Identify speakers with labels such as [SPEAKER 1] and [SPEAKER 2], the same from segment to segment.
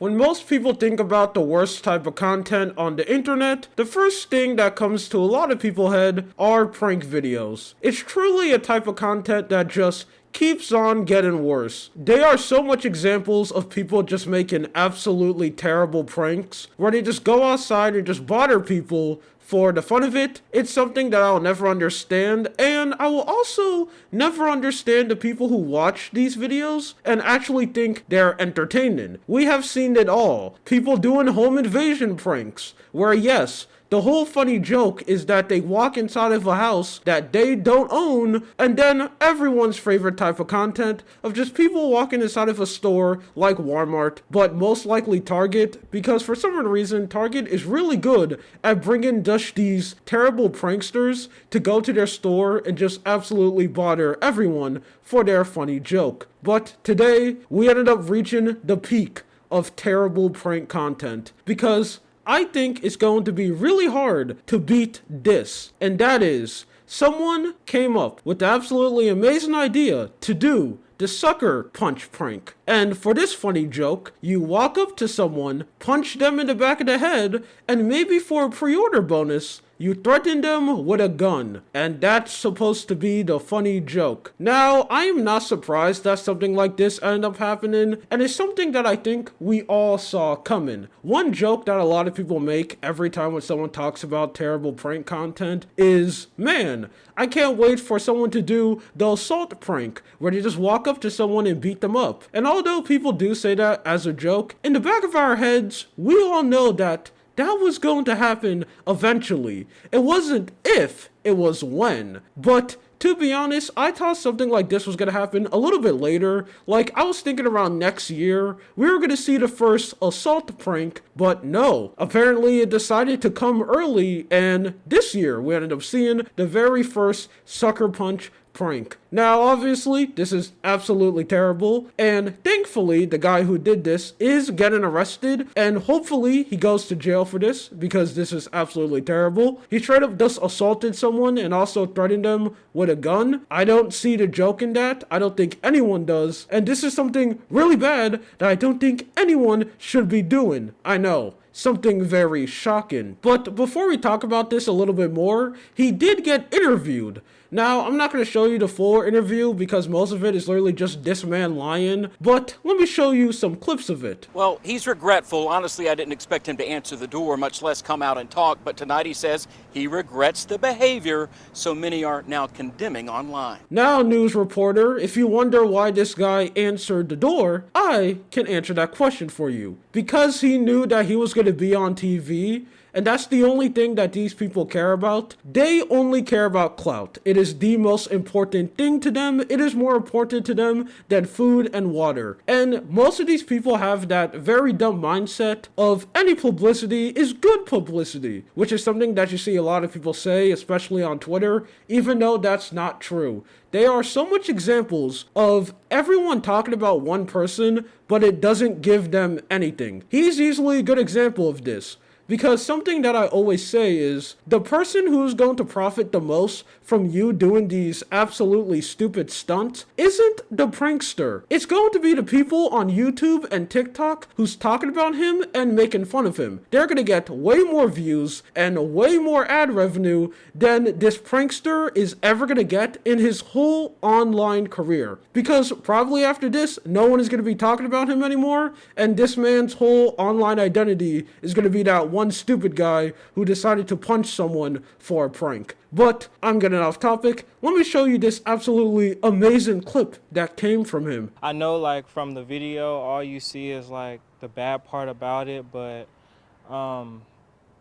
[SPEAKER 1] When most people think about the worst type of content on the internet, the first thing that comes to a lot of people's head are prank videos. It's truly a type of content that just keeps on getting worse. There are so much examples of people just making absolutely terrible pranks where they just go outside and just bother people for the fun of it. It's something that I'll never understand, and I will also never understand the people who watch these videos and actually think they're entertaining. We have seen it all. People doing home invasion pranks, where yes, the whole funny joke is that they walk inside of a house that they don't own, and then everyone's favorite type of content of just people walking inside of a store like Walmart, but most likely Target, because for some reason Target is really good at bringing just these terrible pranksters to go to their store and just absolutely bother everyone for their funny joke. But today, we ended up reaching the peak of terrible prank content, because I think it's going to be really hard to beat this. And that is, someone came up with the absolutely amazing idea to do the sucker punch prank. And for this funny joke, you walk up to someone, punch them in the back of the head, and maybe for a pre-order bonus, you threaten them with a gun, and that's supposed to be the funny joke. Now, I am not surprised that something like this ended up happening, and it's something that I think we all saw coming. One joke that a lot of people make every time when someone talks about terrible prank content is, man, I can't wait for someone to do the assault prank, where they just walk up to someone and beat them up. And although people do say that as a joke, in the back of our heads, we all know that was going to happen eventually. It wasn't if, it was when. But to be honest, I thought something like this was going to happen a little bit later. Like, I was thinking around next year, we were going to see the first assault prank, but no. Apparently, it decided to come early, and this year, we ended up seeing the very first sucker punch prank. Now, obviously, this is absolutely terrible, and thankfully, the guy who did this is getting arrested, and hopefully, he goes to jail for this, because this is absolutely terrible. He straight up just assaulted someone and also threatened them with a gun. I don't see the joke in that. I don't think anyone does, and this is something really bad that I don't think anyone should be doing. I know. Something very shocking. But before we talk about this a little bit more, he did get interviewed. Now, I'm not going to show you the full interview because most of it is literally just this man lying, but let me show you some clips of it.
[SPEAKER 2] Well, he's regretful. Honestly, I didn't expect him to answer the door, much less come out and talk, but tonight he says he regrets the behavior so many are now condemning online.
[SPEAKER 1] Now, news reporter, if you wonder why this guy answered the door, I can answer that question for you. Because he knew that he was going to be on TV, and that's the only thing that these people care about. They only care about clout. It is the most important thing to them. It is more important to them than food and water. And most of these people have that very dumb mindset of any publicity is good publicity, which is something that you see a lot of people say, especially on Twitter, even though that's not true. There are so much examples of everyone talking about one person, but it doesn't give them anything. He's easily a good example of this. Because something that I always say is, the person who's going to profit the most from you doing these absolutely stupid stunts isn't the prankster. It's going to be the people on YouTube and TikTok who's talking about him and making fun of him. They're going to get way more views and way more ad revenue than this prankster is ever going to get in his whole online career. Because probably after this, no one is going to be talking about him anymore, and this man's whole online identity is going to be that one stupid guy who decided to punch someone for a prank. But I'm getting off topic. Let me show you this absolutely amazing clip that came from him.
[SPEAKER 3] I know, like, from the video, all you see is like the bad part about it, but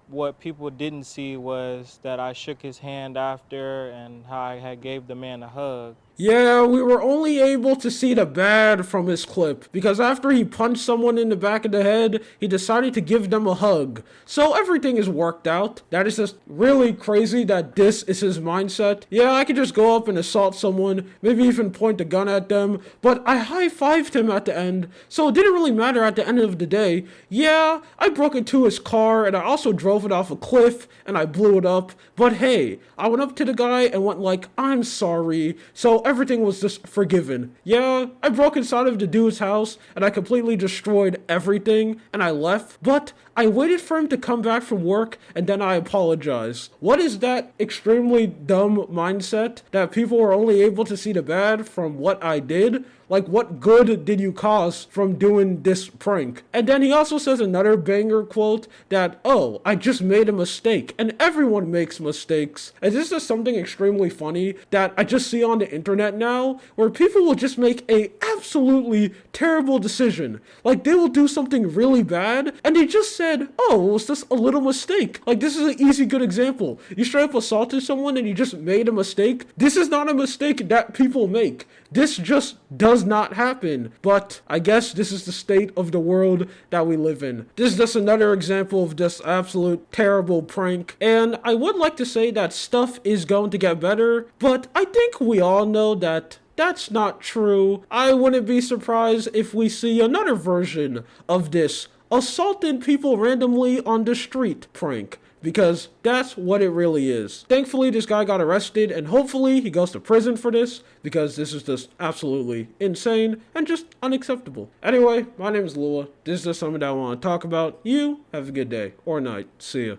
[SPEAKER 3] what people didn't see was that I shook his hand after and how I had gave the man a hug.
[SPEAKER 1] Yeah, we were only able to see the bad from his clip, because after he punched someone in the back of the head, he decided to give them a hug. So everything is worked out. That is just really crazy that this is his mindset. Yeah, I could just go up and assault someone, maybe even point a gun at them, but I high-fived him at the end, so it didn't really matter at the end of the day. Yeah, I broke into his car, and I also drove it off a cliff, and I blew it up, but hey, I went up to the guy and went like, I'm sorry, so everything was just forgiven. Yeah, I broke inside of the dude's house and I completely destroyed everything and I left, but I waited for him to come back from work and then I apologized. What is that extremely dumb mindset that people are only able to see the bad from what I did? Like, what good did you cause from doing this prank? And then he also says another banger quote that, oh, I just made a mistake. And everyone makes mistakes. And this is something extremely funny that I just see on the internet now, where people will just make a absolutely terrible decision. Like, they will do something really bad, and they just said, oh, it was just a little mistake. Like, this is an easy, good example. You straight up assaulted someone and you just made a mistake. This is not a mistake that people make. This just does not happen. But I guess this is the state of the world that we live in. This is just another example of this absolute terrible prank. And I would like to say that stuff is going to get better, but I think we all know that that's not true. I wouldn't be surprised if we see another version of this assaulting people randomly on the street prank. Because that's what it really is. Thankfully, this guy got arrested, and hopefully he goes to prison for this, because this is just absolutely insane and just unacceptable. Anyway, my name is Lua. This is just something that I want to talk about. You have a good day or night. See ya.